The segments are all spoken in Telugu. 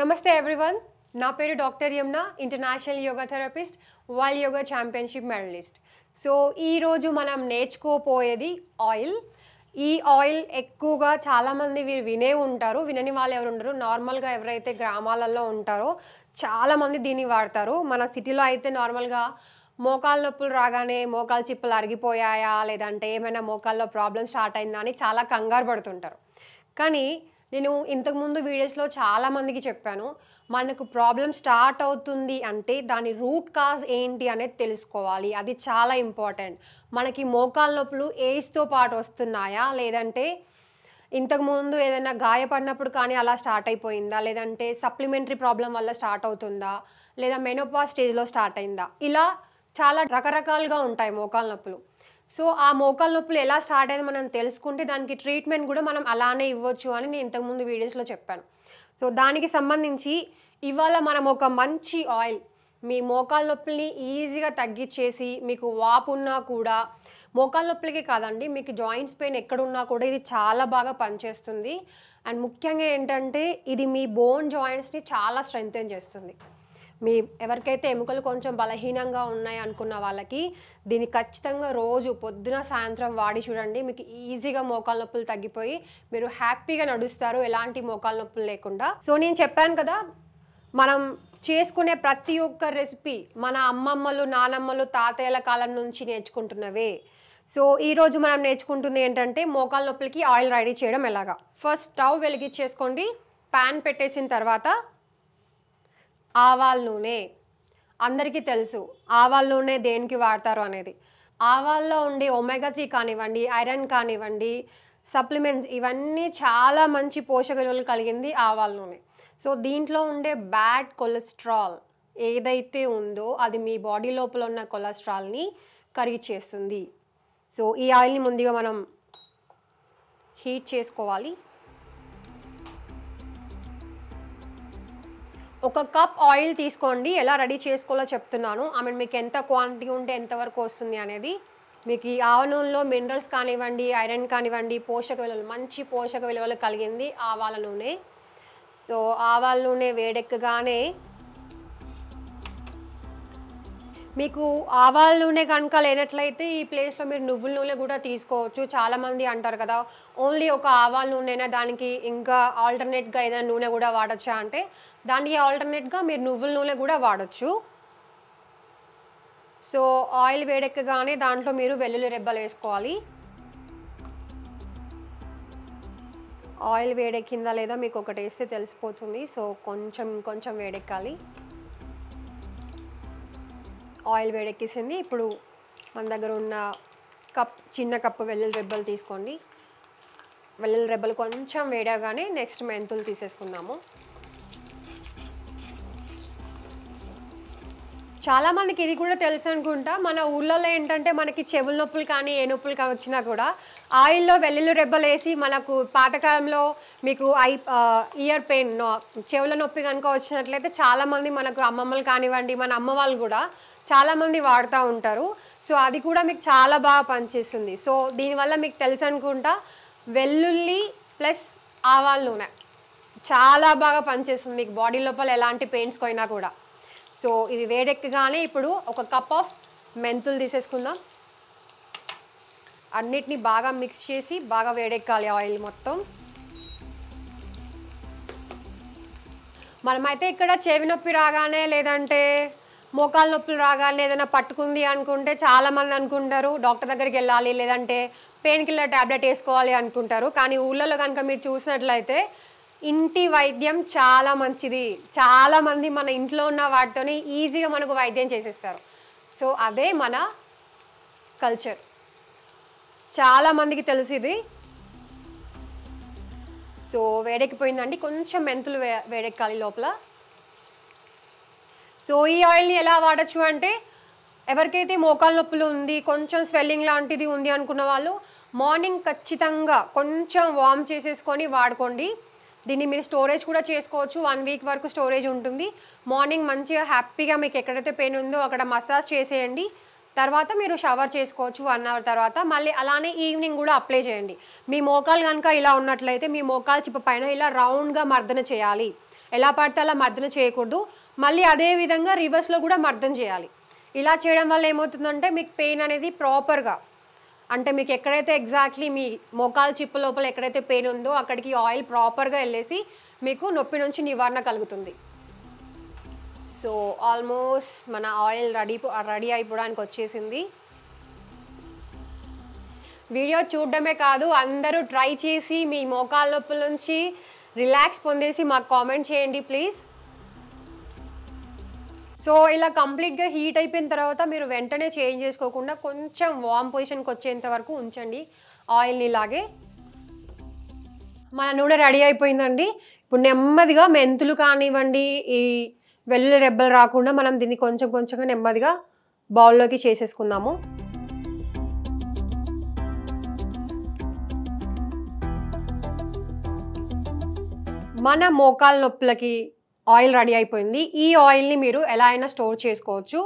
నమస్తే ఎవ్రీవన్. నా పేరు doctor Yamuna, international yoga therapist, world yoga championship medallist. So ఈరోజు మనం నేర్చుకోపోయేది ఆయిల్. ఈ ఆయిల్ ఎక్కువగా చాలామంది వినే ఉంటారు, వినని వాళ్ళు ఎవరు ఉండరు. నార్మల్గా ఎవరైతే గ్రామాలలో ఉంటారో చాలామంది దీన్ని వాడతారు. మన సిటీలో అయితే నార్మల్గా మోకాలు నొప్పులు రాగానే మోకాలు చిప్పలు అరిగిపోయాయా, లేదంటే ఏమైనా మోకాల్లో ప్రాబ్లం స్టార్ట్ అయిందా అని చాలా కంగారు పడుతుంటారు. కానీ నేను ఇంతకుముందు వీడియోస్లో చాలామందికి చెప్పాను, మనకు ప్రాబ్లం స్టార్ట్ అవుతుంది అంటే దాని రూట్ కాజ్ ఏంటి అనేది తెలుసుకోవాలి. అది చాలా ఇంపార్టెంట్. మనకి మోకాలు నొప్పులు ఏజ్తో పాటు వస్తున్నాయా, లేదంటే ఇంతకుముందు ఏదైనా గాయపడినప్పుడు కానీ అలా స్టార్ట్ అయిపోయిందా, లేదంటే సప్లిమెంటరీ ప్రాబ్లం వల్ల స్టార్ట్ అవుతుందా, లేదా మెనోపాజ్ స్టేజ్లో స్టార్ట్ అయిందా, ఇలా చాలా రకరకాలుగా ఉంటాయి మోకాలు నొప్పులు. సో ఆ మోకాలు నొప్పులు ఎలా స్టార్ట్ అయినా మనం తెలుసుకుంటే దానికి ట్రీట్మెంట్ కూడా మనం అలానే ఇవ్వచ్చు అని నేను ఇంతకుముందు వీడియోస్లో చెప్పాను. సో దానికి సంబంధించి ఇవాళ మనం ఒక మంచి ఆయిల్ మీ మోకాలు నొప్పుల్ని ఈజీగా తగ్గించేసి, మీకు వాపు ఉన్నా కూడా, మోకాలు నొప్పులకి కాదండి, మీకు జాయింట్స్ పెయిన్ ఎక్కడున్నా కూడా ఇది చాలా బాగా పనిచేస్తుంది. అండ్ ముఖ్యంగా ఏంటంటే ఇది మీ బోన్ జాయింట్స్ని చాలా స్ట్రెంగ్తెన్ చేస్తుంది. మీ ఎవరికైతే ఎముకలు కొంచెం బలహీనంగా ఉన్నాయి అనుకున్న వాళ్ళకి దీన్ని ఖచ్చితంగా రోజు పొద్దున సాయంత్రం వాడి చూడండి. మీకు ఈజీగా మోకాలు నొప్పులు తగ్గిపోయి మీరు హ్యాపీగా నడుస్తారు, ఎలాంటి మోకాలు నొప్పులు లేకుండా. సో నేను చెప్పాను కదా, మనం చేసుకునే ప్రతి ఒక్క రెసిపీ మన అమ్మమ్మలు, నానమ్మలు, తాతయ్యల కాలం నుంచి నేర్చుకుంటున్నవే. సో ఈరోజు మనం నేర్చుకుంటుంది ఏంటంటే మోకాలు నొప్పులకి ఆయిల్ రెడీ చేయడం ఎలాగా. First stove వెలిగించేసుకోండి. ప్యాన్ పెట్టేసిన తర్వాత ఆవాల నూనె. అందరికీ తెలుసు ఆవాల నూనె దేనికి వాడతారు అనేది. ఆవాల్లో ఉండే ఒమేగా 3 కానివ్వండి, ఐరన్ కానివ్వండి, సప్లిమెంట్స్, ఇవన్నీ చాలా మంచి పోషక విలువలు కలిగింది ఆవాల నూనె. సో దీంట్లో ఉండే బ్యాడ్ కొలెస్ట్రాల్ ఏదైతే ఉందో అది మీ బాడీ లోపల ఉన్న కొలెస్ట్రాల్ని కరిగిచేస్తుంది. సో ఈ ఆయిల్ని ముందుగా మనం హీట్ చేసుకోవాలి. ఒక కప్ ఆయిల్ తీసుకోండి. ఎలా రెడీ చేసుకోవాలో చెప్తున్నాను. మీకు ఎంత క్వాంటిటీ ఉంటే ఎంతవరకు వస్తుంది అనేది. మీకు ఈ ఆవ నూనెలో మినరల్స్ కానివ్వండి, ఐరన్ కానివ్వండి, పోషక విలువలు, మంచి పోషక విలువలు కలిగింది ఆవాల నూనె. సో ఆవాల నూనె వేడెక్కగానే మీకు ఆవాల నూనె కనుక లేనట్లయితే ఈ ప్లేస్లో మీరు నువ్వుల నూనె కూడా తీసుకోవచ్చు. చాలామంది అంటారు కదా, ఓన్లీ ఒక ఆవాల నూనెనా, దానికి ఇంకా ఆల్టర్నేట్గా ఏదైనా నూనె కూడా వాడచ్చా అంటే, దానికి ఆల్టర్నేట్గా మీరు నువ్వుల నూనె కూడా వాడచ్చు. సో ఆయిల్ వేడెక్కగానే దాంట్లో మీరు వెల్లుల్లి రెబ్బలు వేసుకోవాలి. ఆయిల్ వేడెక్కిందా లేదా మీకు ఒకటి వేస్తే తెలిసిపోతుంది. సో కొంచెం వేడెక్కాలి. ఆయిల్ వేడెక్కేసింది. ఇప్పుడు మన దగ్గర ఉన్న చిన్న కప్పు వెల్లుల్లి రెబ్బలు తీసుకోండి. వెల్లుల్లి రెబ్బలు కొంచెం వేడగానే నెక్స్ట్ మెంతులు తీసేసుకుందాము. చాలామందికి ఇది కూడా తెలుసు అనుకుంటా, మన ఊళ్ళలో ఏంటంటే మనకి చెవుల నొప్పులు కానీ ఏ నొప్పులు కానీ వచ్చినా కూడా ఆయిల్లో వెల్లుల్లి రెబ్బలు వేసి, మనకు పాతకాలంలో మీకు ఇయర్ పెయిన్, చెవుల నొప్పి కనుక వచ్చినట్లయితే చాలామంది మనకు అమ్మమ్మలు కానివ్వండి, మన అమ్మ వాళ్ళు కూడా చాలామంది వాడుతూ ఉంటారు. సో అది కూడా మీకు చాలా బాగా పనిచేస్తుంది. సో దీనివల్ల మీకు తెలుసు అనుకుంటా, వెల్లుల్లి ప్లస్ ఆవాల నూనె చాలా బాగా పనిచేస్తుంది మీకు బాడీ లోపల ఎలాంటి పెయిన్స్ పోయినా కూడా. సో ఇది వేడెక్కగానే ఇప్పుడు ఒక కప్ ఆఫ్ మెంతులు తీసేసుకుందాం. అన్నిటినీ బాగా మిక్స్ చేసి బాగా వేడెక్కాలి ఆయిల్ మొత్తం. మనమైతే ఇక్కడ చెవి నొప్పి రాగానే, లేదంటే మోకాలు నొప్పులు రాగానే ఏదైనా పట్టుకుంది అనుకుంటే చాలామంది అనుకుంటారు డాక్టర్ దగ్గరికి వెళ్ళాలి, లేదంటే పెయిన్ కిల్లర్ ట్యాబ్లెట్ వేసుకోవాలి అనుకుంటారు. కానీ ఊళ్ళలో కనుక మీరు చూసినట్లయితే ఇంటి వైద్యం చాలా మంచిది. చాలామంది మన ఇంట్లో ఉన్న వాటితోనే ఈజీగా మనకు వైద్యం చేసేస్తారు. సో అదే మన కల్చర్. చాలామందికి తెలుసు ఇది. సో వేడెక్కిపోయిందండి. కొంచెం మెంతులు వేడెక్కాలి లోపల. సో ఈ ఆయిల్ని ఎలా వాడచ్చు అంటే, ఎవరికైతే మోకాలు నొప్పులు ఉంది, కొంచెం స్వెల్లింగ్ లాంటిది ఉంది అనుకున్న వాళ్ళు మార్నింగ్ ఖచ్చితంగా కొంచెం వార్మ్ చేసేసుకొని వాడుకోండి. దీన్ని మీరు స్టోరేజ్ కూడా చేసుకోవచ్చు. 1 వీక్ వరకు స్టోరేజ్ ఉంటుంది. మార్నింగ్ మంచిగా హ్యాపీగా మీకు ఎక్కడైతే పెయిన్ ఉందో అక్కడ మసాజ్ చేసేయండి. తర్వాత మీరు షవర్ చేసుకోవచ్చు 1 అవర్ తర్వాత. మళ్ళీ అలానే ఈవినింగ్ కూడా అప్లై చేయండి. మీ మోకాలు కనుక ఇలా ఉన్నట్లయితే మీ మోకాలు చిప్ప పైన ఇలా రౌండ్గా మర్దన చేయాలి. ఎలా పడితే అలా మర్దన చేయకూడదు. మళ్ళీ అదే విధంగా రివర్స్లో కూడా మర్దన చేయాలి. ఇలా చేయడం వల్ల ఏమవుతుందంటే మీకు పెయిన్ అనేది ప్రాపర్గా, అంటే మీకు ఎక్కడైతే ఎగ్జాక్ట్లీ మీ మోకాలు చిప్ప లోపల ఎక్కడైతే పెయిన్ ఉందో అక్కడికి ఆయిల్ ప్రాపర్గా వెళ్ళేసి మీకు నొప్పి నుంచి నివారణ కలుగుతుంది. సో ఆల్మోస్ట్ మన ఆయిల్ రెడీ అయిపోవడానికి వచ్చేసింది. వీడియో చూడడమే కాదు, అందరూ ట్రై చేసి మీ మోకాళ్ళ నొప్పుల నుంచి రిలాక్స్ పొందేసి మాకు కామెంట్ చేయండి ప్లీజ్. సో ఇలా కంప్లీట్గా హీట్ అయిపోయిన తర్వాత మీరు వెంటనే చేంజ్ చేసుకోకుండా కొంచెం వార్మ్ పొజిషన్కి వచ్చేంత వరకు ఉంచండి ఆయిల్ని. ఇలాగే మన నూనె రెడీ అయిపోయిందండి. ఇప్పుడు నెమ్మదిగా మెంతులు కానివ్వండి, ఈ వెల్లుల్లి రెబ్బలు రాకుండా మనం దీన్ని కొంచెం కొంచెంగా నెమ్మదిగా బౌల్లోకి చేసేసుకుందాము. మన మోకాలు నొప్పులకి ఆయిల్ రెడీ అయిపోయింది. ఈ ఆయిల్ని మీరు ఎలా అయినా స్టోర్ చేసుకోవచ్చు.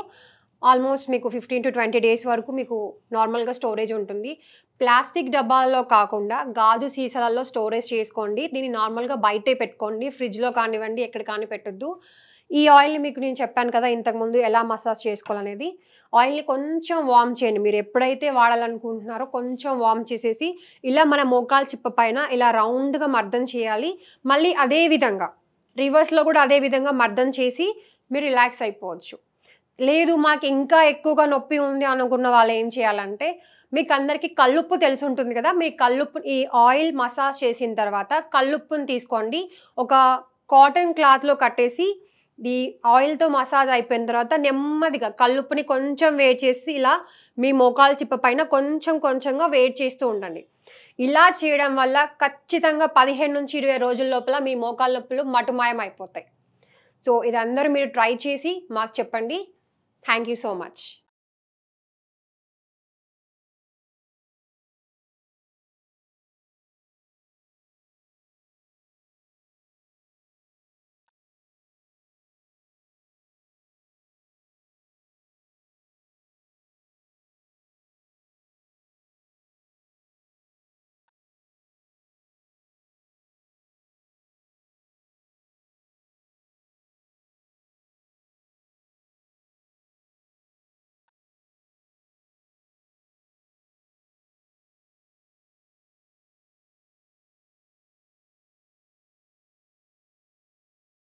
ఆల్మోస్ట్ మీకు 15 to 20 days వరకు మీకు నార్మల్గా స్టోరేజ్ ఉంటుంది. ప్లాస్టిక్ డబ్బాల్లో కాకుండా గాజు సీసాలలో స్టోరేజ్ చేసుకోండి. దీన్ని నార్మల్గా బయటే పెట్టుకోండి, ఫ్రిడ్జ్లో కానివ్వండి, ఎక్కడ కానీ పెట్టొద్దు. ఈ ఆయిల్ని మీకు నేను చెప్పాను కదా ఇంతకుముందు ఎలా మసాజ్ చేసుకోవాలనేది. ఆయిల్ని కొంచెం వార్మ్ చేయండి. మీరు ఎప్పుడైతే వాడాలనుకుంటున్నారో కొంచెం వార్మ్ చేసేసి ఇలా మన మోకాలు చిప్ప పైన ఇలా రౌండ్గా మర్దన చేయాలి. మళ్ళీ అదే విధంగా రివర్స్లో కూడా అదే విధంగా మర్దన చేసి మీరు రిలాక్స్ అయిపోవచ్చు. లేదు మాకు ఇంకా ఎక్కువగా నొప్పి ఉంది అనుకున్న వాళ్ళు ఏం చేయాలంటే, మీకు అందరికీ కల్లుప్పు తెలిసి ఉంటుంది కదా, మీ కల్లుప్పు ఈ ఆయిల్ మసాజ్ చేసిన తర్వాత కల్లుప్పుని తీసుకోండి, ఒక కాటన్ క్లాత్లో కట్టేసి ఈ ఆయిల్తో మసాజ్ అయిపోయిన తర్వాత నెమ్మదిగా కల్లుప్పుని కొంచెం వేడి చేసి ఇలా మీ మోకాలు చిప్ప పైన కొంచెం కొంచెంగా వేడి చేస్తూ ఉండండి. ఇలా చేయడం వల్ల ఖచ్చితంగా 15 నుంచి 20 రోజుల లోపల మీ మోకాళ్ళ నొప్పులు మటుమాయం అయిపోతాయి. సో ఇదందరూ మీరు ట్రై చేసి మాకు చెప్పండి. Thank you so much.